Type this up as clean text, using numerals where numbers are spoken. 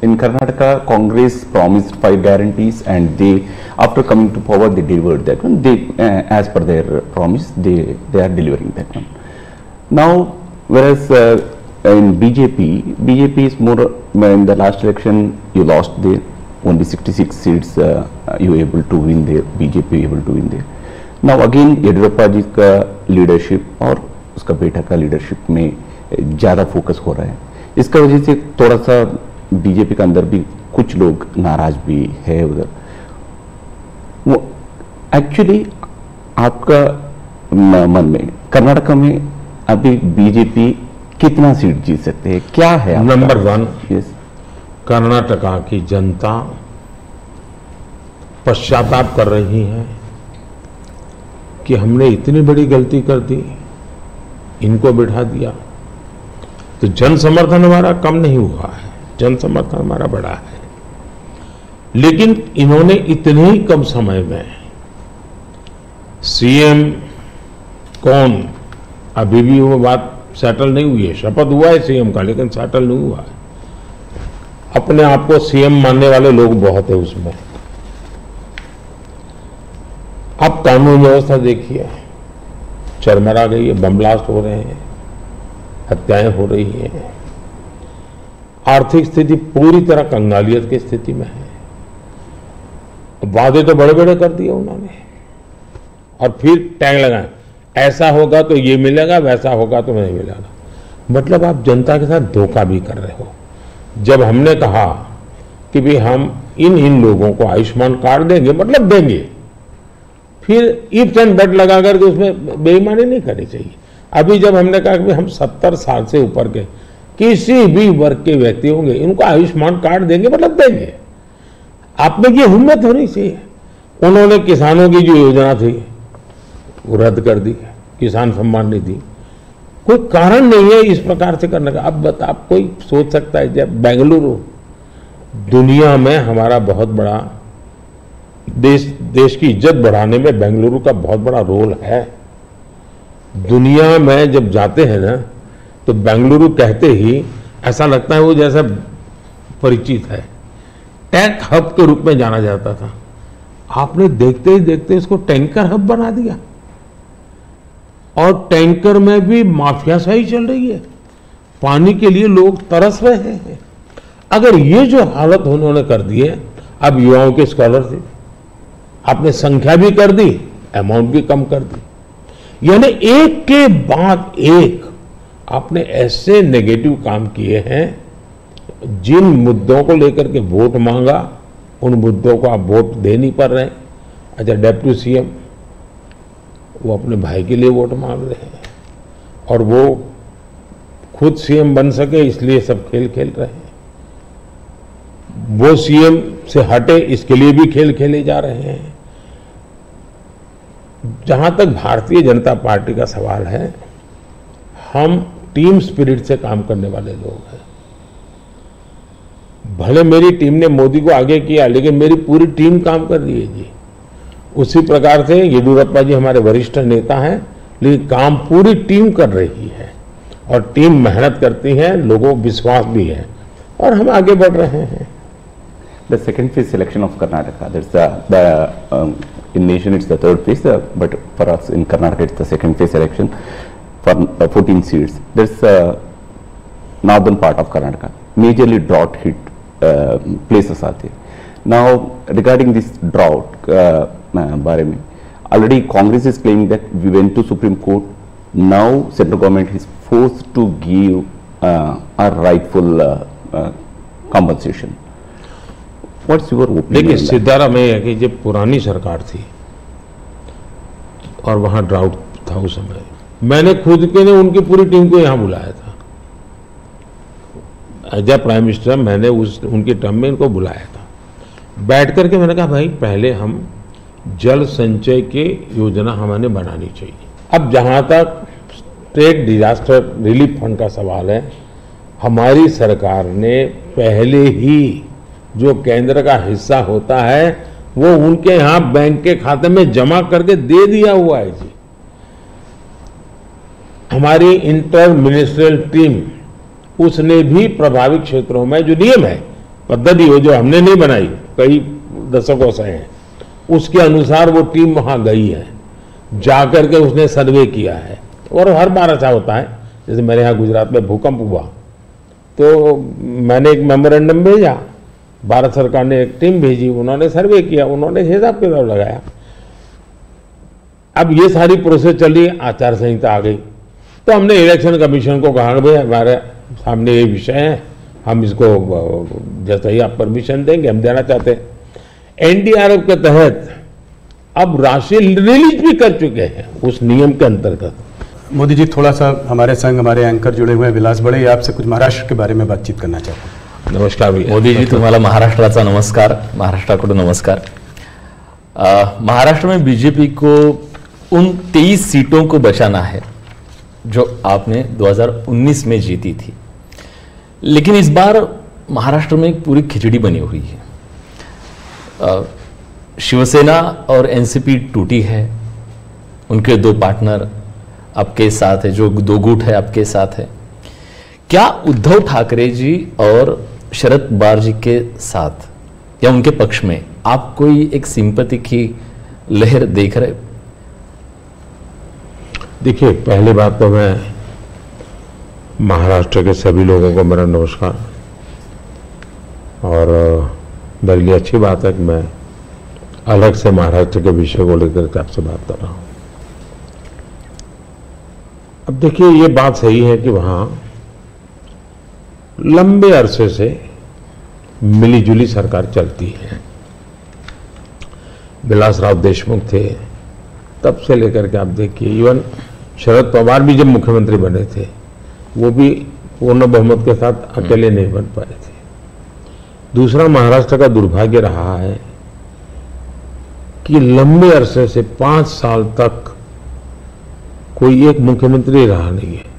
In Karnataka, Congress promised 5 guarantees, and they, after coming to power, they delivered that one. They, as per their promise, they are delivering that one. Now, whereas in BJP is more. In the last election, you lost there. Only 66 seats you were able to win there. BJP able to win there. Now again, Yediyurappa जी का leadership और उसका बेटा का leadership में ज़्यादा focus हो रहा है. इसका वजह से थोड़ा सा बीजेपी के अंदर भी कुछ लोग नाराज भी है उधर. वो एक्चुअली आपका मन में कर्नाटक में अभी बीजेपी कितना सीट जीत सकते हैं, क्या है? नंबर 1, कर्नाटका की जनता पश्चाताप कर रही है कि हमने इतनी बड़ी गलती कर दी, इनको बिठा दिया. तो जन समर्थन हमारा कम नहीं हुआ है, जन समर्थन हमारा बढ़ा है. लेकिन इन्होंने इतने ही कम समय में सीएम कौन, अभी भी वो बात सेटल नहीं हुई है. शपथ हुआ है सीएम का, लेकिन सेटल नहीं हुआ है. अपने आप को सीएम मानने वाले लोग बहुत है उसमें. अब कानून व्यवस्था देखिए, चरमरा गई है, बम ब्लास्ट हो रहे हैं, हत्याएं हो रही हैं, आर्थिक स्थिति पूरी तरह कंगालियत की स्थिति में है. वादे तो बड़े बड़े कर दिए उन्होंने, और फिर टैग लगाए, ऐसा होगा तो ये मिलेगा, वैसा होगा तो नहीं मिलेगा. मतलब आप जनता के साथ धोखा भी कर रहे हो. जब हमने कहा कि भाई हम इन लोगों को आयुष्मान कार्ड देंगे, मतलब देंगे, फिर इफ्स एंड बट लगा करके उसमें बेईमानी नहीं करनी चाहिए. अभी जब हमने कहा कि हम 70 साल से ऊपर के किसी भी वर्ग के व्यक्ति होंगे, इनको आयुष्मान कार्ड देंगे, मतलब देंगे. आप में ये हिम्मत होनी चाहिए. उन्होंने किसानों की जो योजना थी वो रद्द कर दी, किसान सम्मान निधि. कोई कारण नहीं है इस प्रकार से करने का. अब आप कोई सोच सकता है, जब बेंगलुरु दुनिया में हमारा बहुत बड़ा देश की इज्जत बढ़ाने में बेंगलुरु का बहुत बड़ा रोल है. दुनिया में जब जाते हैं ना, तो बेंगलुरु कहते ही ऐसा लगता है वो जैसा परिचित है. टैंक हब के रूप में जाना जाता था, आपने देखते ही देखते इसको टैंकर हब बना दिया. और टैंकर में भी माफियाशाही चल रही है, पानी के लिए लोग तरस रहे हैं. अगर ये जो हालत उन्होंने कर दी है, अब युवाओं के स्कॉलरशिप आपने संख्या भी कर दी, अमाउंट भी कम कर दी. यानी एक के बाद एक आपने ऐसे नेगेटिव काम किए हैं. जिन मुद्दों को लेकर के वोट मांगा, उन मुद्दों को आप वोट दे नहीं पा रहे हैं. अच्छा, डेप्यूटी सीएम वो अपने भाई के लिए वोट मांग रहे हैं, और वो खुद सीएम बन सके इसलिए सब खेल खेल रहे हैं. वो सीएम से हटे इसके लिए भी खेल खेले जा रहे हैं. जहां तक भारतीय जनता पार्टी का सवाल है, हम टीम स्पिरिट से काम करने वाले लोग हैं. भले मेरी टीम ने मोदी को आगे किया, लेकिन मेरी पूरी टीम काम कर रही है जी. उसी प्रकार से येडियुरप्पा जी हमारे वरिष्ठ नेता हैं, लेकिन काम पूरी टीम कर रही है, और टीम मेहनत करती है, लोगों को विश्वास भी है, और हम आगे बढ़ रहे हैं. The second phase selection of Karnataka, that's in nation it's the third phase, but for us in Karnataka it's the second phase election for 14 seats. There's northern part of Karnataka, majorly drought hit places are there. Now regarding this drought बारे में, already Congress is claiming that we went to Supreme Court. Now central government is forced to give a rightful compensation. What's your opinion? देखिए, सिद्धारा में है कि जब पुरानी सरकार थी और वहां ड्राउट था, उस समय मैंने खुद के ने उनकी पूरी टीम को यहां बुलाया था. एज ए प्राइम मिनिस्टर मैंने उनके टर्म में इनको बुलाया था. बैठ करके मैंने कहा, भाई पहले हम जल संचय की योजना हमें बनानी चाहिए. अब जहां तक स्टेट डिजास्टर रिलीफ फंड का सवाल है, हमारी सरकार ने पहले ही जो केंद्र का हिस्सा होता है वो उनके यहां बैंक के खाते में जमा करके दे दिया हुआ है जी. हमारी इंटर मिनिस्ट्रियल टीम उसने भी प्रभावित क्षेत्रों में जो नियम है पद्धति हो जो हमने नहीं बनाई, कई दशकों से है, उसके अनुसार वो टीम वहां गई है, जाकर के उसने सर्वे किया है। और हर बार ऐसा होता है, जैसे मेरे यहाँ गुजरात में भूकंप हुआ तो मैंने एक मेमोरेंडम भेजा, भारत सरकार ने एक टीम भेजी, उन्होंने सर्वे किया, उन्होंने हिसाब किताब लगाया। अब ये सारी प्रोसेस चल रही, आचार संहिता आ गई, तो हमने इलेक्शन कमीशन को कहा भाई हमारे सामने ये विषय है, हम इसको जैसा ही आप परमिशन देंगे हम देना चाहते हैं। एनडीआरएफ के तहत अब राशि रिलीज भी कर चुके हैं उस नियम के अंतर्गत। मोदी जी, थोड़ा सा हमारे संग हमारे एंकर जुड़े हुए हैं विलास बड़े, ये आपसे कुछ महाराष्ट्र के बारे में बातचीत करना चाहते हैं। नमस्कार भैया। मोदी जी, तुम्हाला महाराष्ट्राचा नमस्कार, महाराष्ट्राकडून नमस्कार। महाराष्ट्र में बीजेपी को उन 23 सीटों को बचाना है जो आपने 2019 में जीती थी, लेकिन इस बार महाराष्ट्र में एक पूरी खिचड़ी बनी हुई है। शिवसेना और एनसीपी टूटी है, उनके दो पार्टनर आपके साथ है, जो दो गुट है आपके साथ है। क्या उद्धव ठाकरे जी और शरद पवार जी के साथ या उनके पक्ष में आप कोई एक सिंपैथी की लहर देख रहे? देखिए, पहली बात तो मैं महाराष्ट्र के सभी लोगों को मेरा नमस्कार, और मेरे लिए अच्छी बात है कि मैं अलग से महाराष्ट्र के विषय को लेकर के आपसे बात कर रहा हूं। अब देखिए, ये बात सही है कि वहां लंबे अरसे से मिलीजुली सरकार चलती है। विलासराव देशमुख थे, तब से लेकर के आप देखिए, इवन शरद पवार भी जब मुख्यमंत्री बने थे वो भी पूर्ण बहुमत के साथ अकेले नहीं बन पाए थे। दूसरा, महाराष्ट्र का दुर्भाग्य रहा है कि लंबे अरसे से 5 साल तक कोई एक मुख्यमंत्री रहा नहीं है।